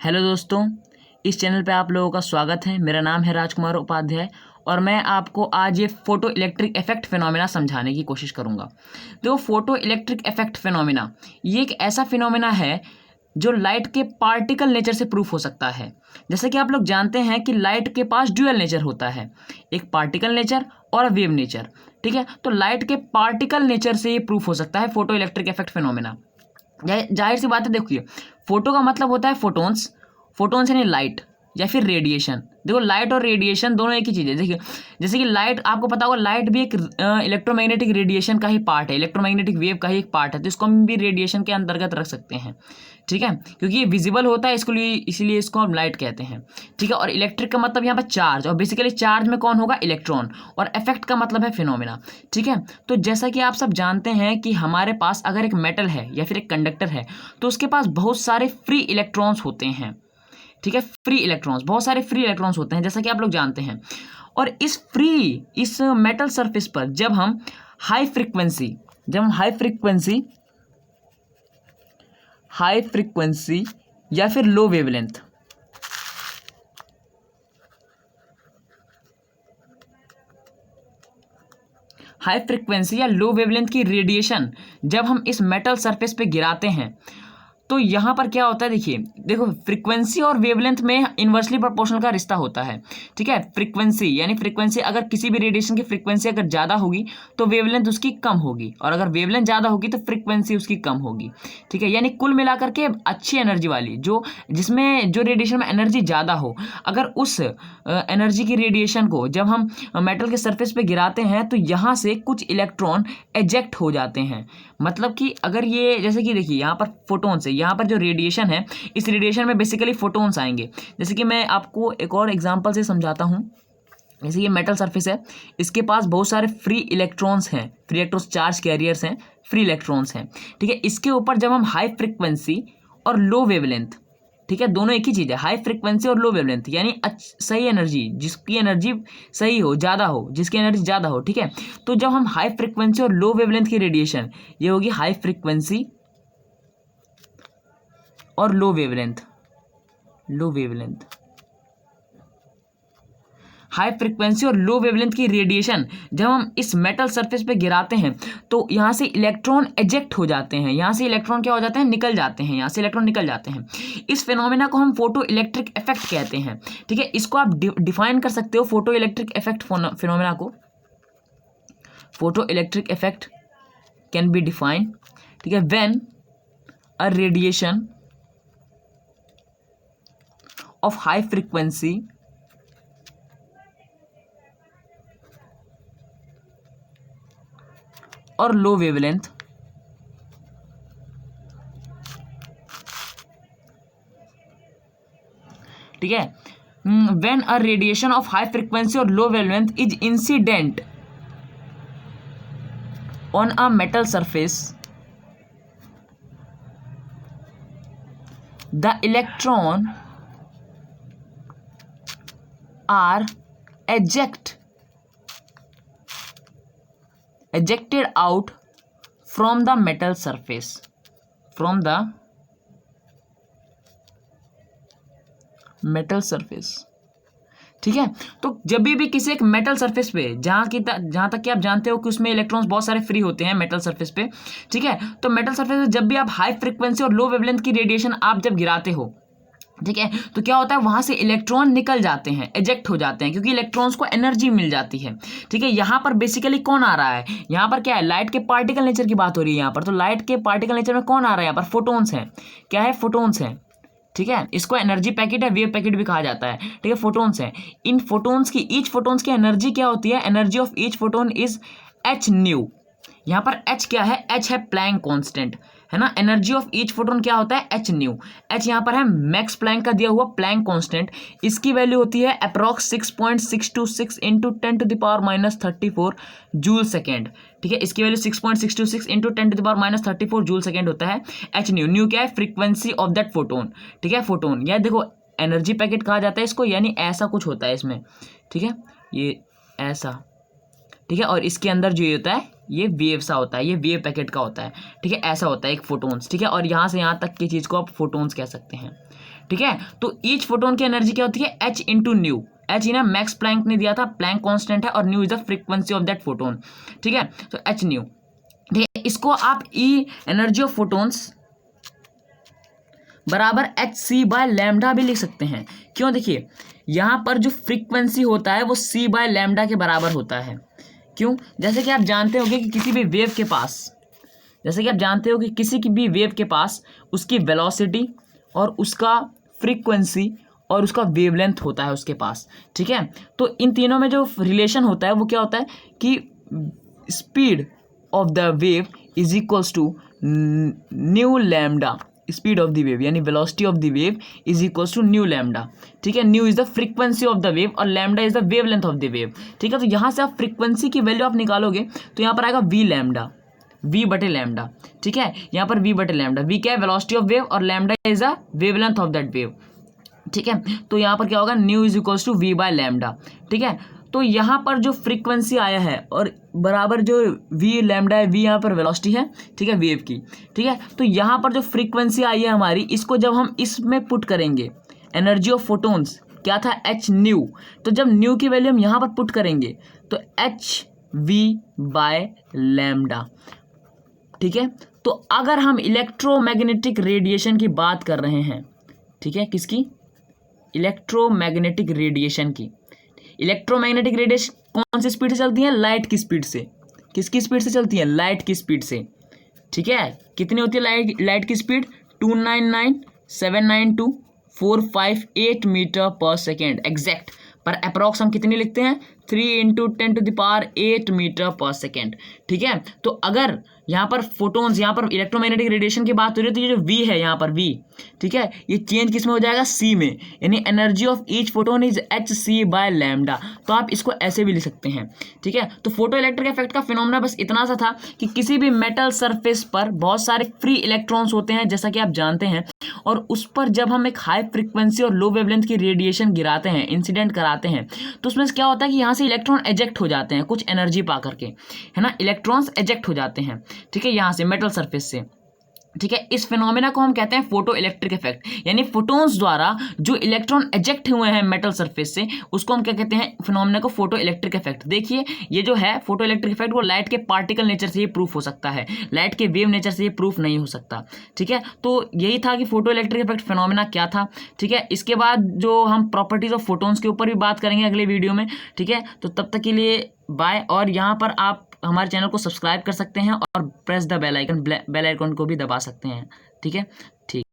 Hello दोस्तों, इस channel पे आप लोगों का स्वागत है। मेरा नाम है राजकुमार उपाध्याय और मैं आपको आज ये फोटो इलेक्ट्रिक इफेक्ट फिनोमेना समझाने की कोशिश करूँगा। देखो, फोटो इलेक्ट्रिक इफेक्ट फिनोमेना ये एक ऐसा फिनोमेना है जो लाइट के पार्टिकल नेचर से प्रूफ हो सकता है। जैसे कि आप लोग जानते हैं कि लाइट के पास ड्यूअल नेचर होता है, एक पार्टिकल नेचर और वेव नेचर। ठीक है, तो लाइट के पार्टिकल नेचर से ये प्रूफ हो सकता है फोटो इलेक्ट्रिक इफेक्ट फिनोमेना। जाहिर सी बात है, देखिए फोटो का मतलब होता है फोटोन्स, फोटोन्स यानी लाइट या फिर रेडिएशन। देखो, लाइट और रेडिएशन दोनों एक ही चीज़ है। देखिए, जैसे कि लाइट, आपको पता होगा लाइट भी एक इलेक्ट्रोमैग्नेटिक रेडिएशन का ही पार्ट है, इलेक्ट्रोमैग्नेटिक वेव का ही एक पार्ट है, तो इसको हम भी रेडिएशन के अंतर्गत रख सकते हैं। ठीक है, क्योंकि ये विजिबल होता है, इसको लिए इसीलिए इसको हम लाइट कहते हैं। ठीक है, और इलेक्ट्रिक का मतलब यहाँ पर चार्ज, और बेसिकली चार्ज में कौन होगा? इलेक्ट्रॉन। और इफेक्ट का मतलब है फिनोमेना। ठीक है, तो जैसा कि आप सब जानते हैं कि हमारे पास अगर एक मेटल है या फिर एक कंडक्टर है तो उसके पास बहुत सारे फ्री इलेक्ट्रॉन्स होते हैं। ठीक है, फ्री इलेक्ट्रॉन्स, बहुत सारे फ्री इलेक्ट्रॉन्स होते हैं, जैसा कि आप लोग जानते हैं। और इस मेटल सरफेस पर जब हम हाई फ्रीक्वेंसी या फिर लो वेवलेंथ, हाई फ्रीक्वेंसी या लो वेवलेंथ की रेडिएशन जब हम इस मेटल सरफेस पे गिराते हैं तो यहाँ पर क्या होता है? देखो, फ्रीक्वेंसी और वेवलेंथ में इन्वर्सली प्रोपोर्शनल का रिश्ता होता है। ठीक है, फ्रीक्वेंसी अगर किसी भी रेडिएशन की फ्रीक्वेंसी अगर ज़्यादा होगी तो वेवलेंथ उसकी कम होगी, और अगर वेवलेंथ ज़्यादा होगी तो फ्रीक्वेंसी उसकी कम होगी। ठीक है, यानी कुल मिलाकर के अच्छी एनर्जी वाली, जो रेडिएशन में एनर्जी ज़्यादा हो, अगर उस एनर्जी की रेडिएशन को जब हम मेटल के सरफेस पे गिराते हैं तो यहाँ से कुछ इलेक्ट्रॉन एजेक्ट हो जाते हैं। मतलब कि अगर ये, जैसे कि देखिए यहाँ पर फोटोन्स है, यहाँ पर जो रेडिएशन है, इस रेडिएशन में बेसिकली फोटोन्स आएंगे। जैसे कि मैं आपको एक और एग्जांपल से समझाता हूँ। जैसे ये मेटल सरफेस है, इसके पास बहुत सारे फ्री इलेक्ट्रॉन्स हैं, फ्री इलेक्ट्रॉन्स चार्ज कैरियर्स हैं, फ्री इलेक्ट्रॉन्स हैं। ठीक है, इसके ऊपर जब हम हाई फ्रिक्वेंसी और लो वेवलेंथ, ठीक है, दोनों एक ही चीज़ है, हाई फ्रिक्वेंसी और लो वेवलेंथ, यानी सही एनर्जी, जिसकी एनर्जी सही हो, ज़्यादा हो, जिसकी एनर्जी ज़्यादा हो। ठीक है, तो जब हम हाई फ्रिक्वेंसी और लो वेवलेंथ की रेडिएशन, ये होगी हाई फ्रिक्वेंसी और लो वेवलेंथ, हाई फ्रिक्वेंसी और लो वेवलेंथ की रेडिएशन जब हम इस मेटल सरफेस पे गिराते हैं तो यहाँ से इलेक्ट्रॉन एजेक्ट हो जाते हैं, यहाँ से इलेक्ट्रॉन क्या हो जाते हैं? निकल जाते हैं, यहाँ से इलेक्ट्रॉन निकल जाते हैं। इस फिनोमेना को हम फोटो इलेक्ट्रिक इफेक्ट कहते हैं। ठीक है, इसको आप डिफाइन कर सकते हो, फोटो इलेक्ट्रिक इफेक्ट फिनोमेना को। Photo electric effect can be define, ठीक है, when a radiation of high frequency or low wavelength ठीक है, when a radiation of high frequency or low wavelength is incident on a metal surface, the electron are ejected out from the metal surface, ठीक है, तो जब भी किसी एक metal surface पे, जहाँ तक कि आप जानते हो कि उसमें इलेक्ट्रॉन्स बहुत सारे फ्री होते हैं मेटल सरफेस पे। ठीक है, तो मेटल सरफेस पे जब भी आप हाई फ्रिक्वेंसी और लो वेवलेंथ की रेडिएशन आप जब गिराते हो, ठीक है, तो क्या होता है? वहां से इलेक्ट्रॉन निकल जाते हैं, एजेक्ट हो जाते हैं, क्योंकि इलेक्ट्रॉन्स को एनर्जी मिल जाती है। ठीक है, यहाँ पर बेसिकली कौन आ रहा है? यहाँ पर क्या है? लाइट के पार्टिकल नेचर की बात हो रही है यहाँ पर, तो लाइट के पार्टिकल नेचर में कौन आ रहा है? यहाँ पर फोटोन्स हैं। क्या है? फोटोन्स हैं। ठीक है, इसको एनर्जी पैकेट या वेव पैकेट भी कहा जाता है। ठीक है, फोटोन्स हैं। इन फोटोन्स की, ईच फोटोन्स की एनर्जी क्या होती है? Energy of each photon is H new. यहाँ पर एच क्या है? एच है प्लैंक कांस्टेंट, है ना। एनर्जी ऑफ ईच फोटोन क्या होता है? H new. एच यहाँ पर है मैक्स प्लैंक का दिया हुआ प्लैंक कांस्टेंट, इसकी वैल्यू होती है अप्रॉक्स 6.626 इंटू 10⁻34 जूल सेकेंड। ठीक है, इसकी वैल्यू 6.626 इंटू 10⁻34 जूल सेकेंड होता है। एच न्यू, न्यू क्या है? Frequency of that photon. ठीक है, फोटोन, यह देखो एनर्जी पैकेट कहा जाता है इसको, यानी ऐसा कुछ होता है इसमें। ठीक है, ये ऐसा, ठीक है, और इसके अंदर जो ये होता है ये वेव सा होता है, ये वेव पैकेट का होता है। ठीक है, ऐसा होता है एक फोटोन्स। ठीक है, और यहाँ से यहाँ तक की चीज़ को आप फोटोन्स कह सकते हैं। ठीक है। तो ईच फोटोन की एनर्जी क्या होती है, h इंटू न्यू। एच इन्हें मैक्स प्लैंक ने दिया था, प्लैंक कांस्टेंट है, और new is the frequency of that photon. ठीक है, तो एच न्यू। ठीक है, इसको आप ई एनर्जी ऑफ फोटोन्स बराबर एच सी बाय लैम्डा भी लिख सकते हैं। क्यों, देखिए यहाँ पर जो फ्रीक्वेंसी होता है वो सी बाय लैम्डा के बराबर होता है। क्यों, जैसे कि आप जानते होंगे कि किसी भी वेव के पास, जैसे कि आप जानते हो कि किसी की भी वेव के पास उसकी वेलोसिटी और उसका फ्रीक्वेंसी और उसका वेवलेंथ होता है उसके पास। ठीक है, तो इन तीनों में जो रिलेशन होता है वो क्या होता है कि speed of the wave is equals to nu lambda, speed of the wave यानी velocity of the wave is equals to nu lambda. ठीक है, nu is the frequency of the wave और lambda is the wavelength of the wave. ठीक है, तो यहाँ से आप फ्रीक्वेंसी की वैल्यू आप निकालोगे तो यहाँ पर आएगा वी लैम्डा, वी बटे लैम्डा। ठीक है, यहाँ पर वी बटे लैम्डा, वी क्या है, वेलोसिटी ऑफ वेव, और lambda is the wavelength of that wave. ठीक है, तो यहाँ पर क्या होगा, nu is equals to v by lambda. ठीक है, तो यहाँ पर जो फ्रीक्वेंसी आया है और बराबर जो वी लैम्डा है, वी यहाँ पर वेलोसिटी है, ठीक है, वेव की। ठीक है, तो यहाँ पर जो फ्रीक्वेंसी आई है हमारी, इसको जब हम इसमें पुट करेंगे, एनर्जी ऑफ फोटोन्स क्या था, एच न्यू, तो जब न्यू की वैल्यू हम यहाँ पर पुट करेंगे तो एच वी बाय लैम्डा। ठीक है, तो अगर हम इलेक्ट्रोमैग्नेटिक रेडिएशन की बात कर रहे हैं, ठीक है, किसकी, इलेक्ट्रोमैग्नेटिक रेडिएशन की। इलेक्ट्रोमैग्नेटिक रेडिएशन कौन सी स्पीड से चलती है, लाइट की स्पीड से। किसकी स्पीड से चलती है, लाइट की स्पीड से। ठीक है, कितनी होती है लाइट की स्पीड, 299,792,458 मीटर पर सेकेंड एग्जैक्ट, पर अप्रॉक्स हम कितनी लिखते हैं, 3 × 10⁸ मीटर पर सेकेंड। ठीक है, तो अगर यहाँ पर फोटोन्स, यहाँ पर इलेक्ट्रोमैग्नेटिक रेडिएशन की बात हो रही है तो ये जो वी है यहाँ पर वी, ठीक है, ये चेंज किस में हो जाएगा, सी में, यानी energy of each photon is h c by lambda. तो आप इसको ऐसे भी लिख सकते हैं। ठीक है, तो फोटो इलेक्ट्रिक इफेक्ट का फिनोमेना बस इतना सा था कि किसी भी मेटल सरफेस पर बहुत सारे फ्री इलेक्ट्रॉन्स होते हैं जैसा कि आप जानते हैं, और उस पर जब हम एक हाई फ्रीक्वेंसी और लो वेवलेंथ की रेडिएशन गिराते हैं, इंसिडेंट कराते हैं, तो उसमें क्या होता है कि यहाँ से इलेक्ट्रॉन एजेक्ट हो जाते हैं कुछ एनर्जी पा करके, है ना, इलेक्ट्रॉन्स एजेक्ट हो जाते हैं। ठीक है, यहाँ से मेटल सरफेस से। ठीक है, इस फिनोमेना को हम कहते हैं फोटो इलेक्ट्रिक इफेक्ट, यानी फोटोन्स द्वारा जो इलेक्ट्रॉन एजेक्ट हुए हैं मेटल सरफेस से, उसको हम क्या कहते हैं, फिनोमेना को फोटो इलेक्ट्रिक इफेक्ट। देखिए ये जो है फोटो इलेक्ट्रिक इफेक्ट, वो लाइट के पार्टिकल नेचर से ये प्रूफ हो सकता है, लाइट के वेव नेचर से ये प्रूफ नहीं हो सकता। ठीक है, तो यही था कि फोटो इलेक्ट्रिक इफेक्ट फिनोमेना क्या था। ठीक है, इसके बाद जो हम प्रॉपर्टीज ऑफ फोटोन्स के ऊपर भी बात करेंगे अगले वीडियो में। ठीक है, तो तब तक के लिए बाय, और यहाँ पर आप हमारे चैनल को सब्सक्राइब कर सकते हैं और प्रेस द बेल आइकन को भी दबा सकते हैं। ठीक है,